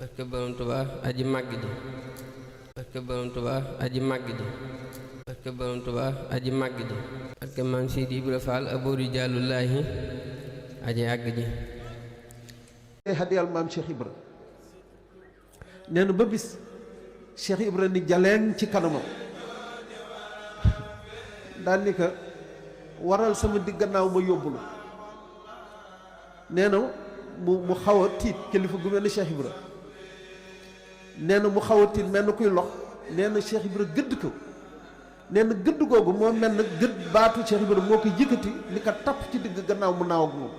barke Borom Tuubaa aji màgg ji barke Borom Tuubaa aji màgg ji barke Borom Tuubaa aji màgg ji barke Maam Sidi Ibra Faal aboori jaalullaahi aji àgg ji hadiyal maam Cheikh Ibra nee na ba bis Cheikh Ibra ni jaleen ci kanamam daal ni ko waral sama digg gannaaw ma yóbbu la nee na mu xaw a tiit kilifa gu mel ni Cheikh Ibra nee na mu xaw a tiit mel na kuy lox nee na Cheikh Ibra gëdd ko nee na gëdd googu moo mel na gëdd baatu Cheikh Ibra moo ko yëkkati ni ko tapp ci digg gannaaw mu naaw ak moom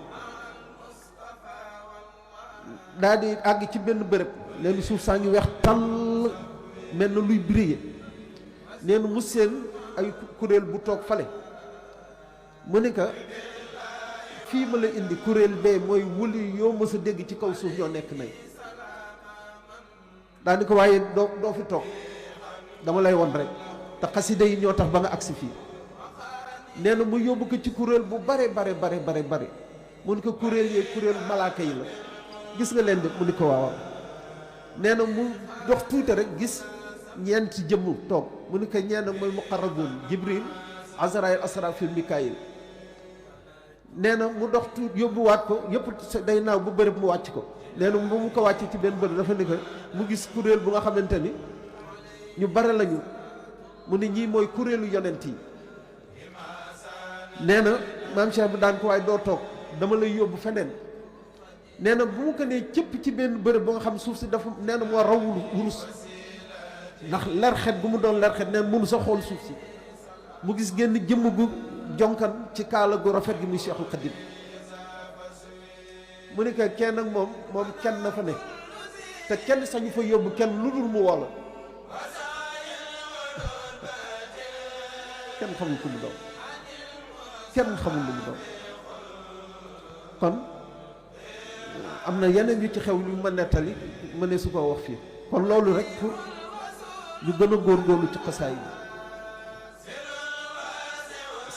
daal di àgg ci benn bërëb nee na suuf saa ngi weex tàll mel na luy briller nee na mu seen ay kuréel bu toog fale mu ne ko fii ma la indi kuréel bee mooy wuli yoo mës a dégg ci kaw suuf ñoo nekk nay daa ni ko waaye doo fi toog dama lay won rek te xasida yi ñoo tax ba nga agsi fii nee na mu yóbbu ko ci kuréel bu bare mu ne ko kuréel yee kuréel malaaka yi la gis nga leen de mu ni ko waaw nee na mu dox tuuti rek gis ñeenti jëmm toog mu ni ko ñeen mooy muqarrabuun Jibril Azraïl Asrafil Mikaayil nee na mu dox tuuti yóbbuwaat ko yëpp day naaw bu bërëb mu wàcc ko nee na mu ko wàcc ci benn bërëb dafa ni ko mu gis kuréel bu nga xamante ni ñu bare lañu mu ni ñii mooy kuréelu yonent yi nee na maam Cheikh bi daan ko waaye doo toog dama lay yóbbu feneen nee na bu mu ko nee cëpp ci benn bërëb ba nga xam suuf si dafa nee na moo raw wurus ndax lerxet gu mu doon lerxet nee na mënu sa xool suuf si mu gis génn jëmm gu jonkan ci kaala gu rafet gi muy Cheikhul Khadim mu ne ko kenn ak moom kenn na fa ne te kenn sañu fa yóbbu kenn lu dul mu woola kenn xamul ku mu doon kenn xamul lu mu doon kon am na yeneen yu ci xew lu ma nettali ma ne su ko wax fii kon loolu rek pour ñu gën a góorgóorlu ci xasaay yi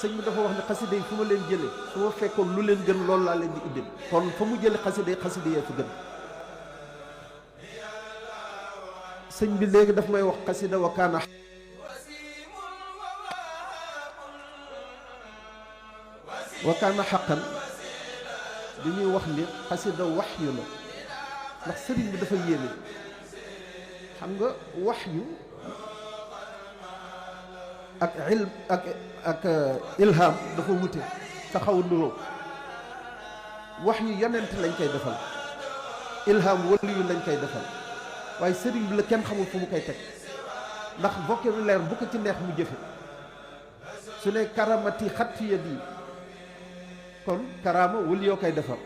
sëñ bi dafa wax ne xasida yi fu ma leen jële su ma fekkoon lu leen gën loolu laa leen di indil kon fa mu jële xasida yi yee fa gën sëñ bi léegi daf may wax xasida wakaana xaqan li ñuy wax ni xasida waxyu la ndax sëriñ bi dafa yéeme xam nga waxyu ak ilm ak ilham dafa wute te xaw a nuroo waxyu yonent lañ koy defal ilham waliyu lañ koy defal waaye sëriñ bi la kenn xamul fu mu koy teg ndax vocabulaire bu ko ci neex mu jëfe su ne karamati xatti yadi kon karaama wali yoo koy defar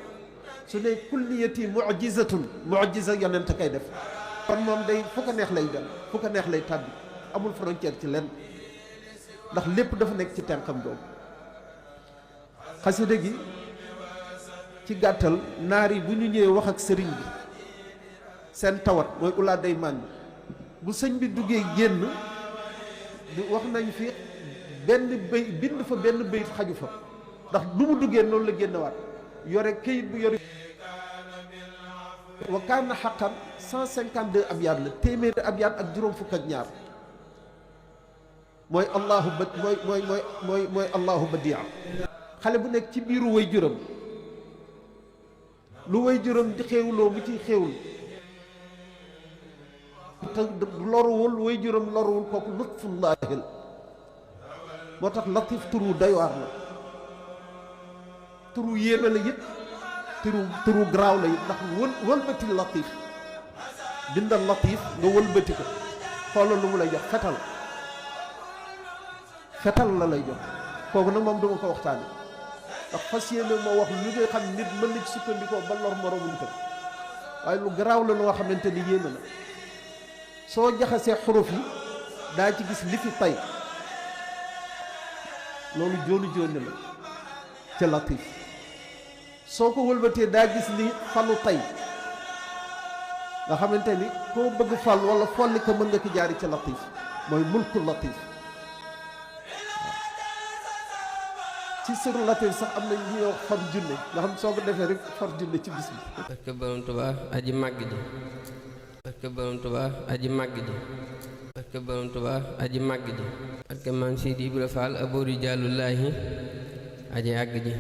su ne kulliyati mu'jiza yonent koy def kon moom day fu ko neex lay dem fu ko neex lay tàbbi amul frontière ci lenn ndax lépp dafa nekk ci tenqam doom xasida gi ci gàttal naar yi bu ñu ñëwee wax ak sëriñ bi seen tawat mooy ulaa day mànn bu sëñ bi duggee génn wax nañ fi benn béy bind fa benn béy xaju fa ndax du mu duggee noonu la génnewaat yore këyit bu yore wa kaana xaqan 152 abyaat la téeméeri abyaat ak juróom fukk ak ñaar mooy allahu ba mooy allahu badia xale bu nekk ci biiru way juram lu way juram di xéewloo mu ciy xéewlu te loruwul way juram loruwul kooku lutfullaahil moo tax latif turu doy waar la turu yéeme la it turu garaaw la it ndax wëlbati latif bindal latif nga wëlbati ko xoolal lu mu lay jox fetal la lay jox kooku nag moom duma ko waxtaane ndax fas yéene moo wax lu ngay xam nit mën na ci sukkandikoo ba lor moroomu nitam waaye lu garaaw la loo xamante ni yéeme la soo jaxasee xuruf yi daa ci gis li fi tay loolu jooni la ca latif soo ko wëlbatee daa gis li falu tay nga xamante ni koo bëgg fal wala folli ko mën nga ko jaari ca latif mooy mulku latif ci sëru latif sax am na ñuy wax far junne nga xam soo ko defee rek far junne ci bis bi barke Borom Tuubaa aji màgg ji barke borom Tuubaa aji màgg ji barke borom Tuubaa aji màgg ji barke maam Sidi Ibra Fall abori jàllullaahi aji àgg ji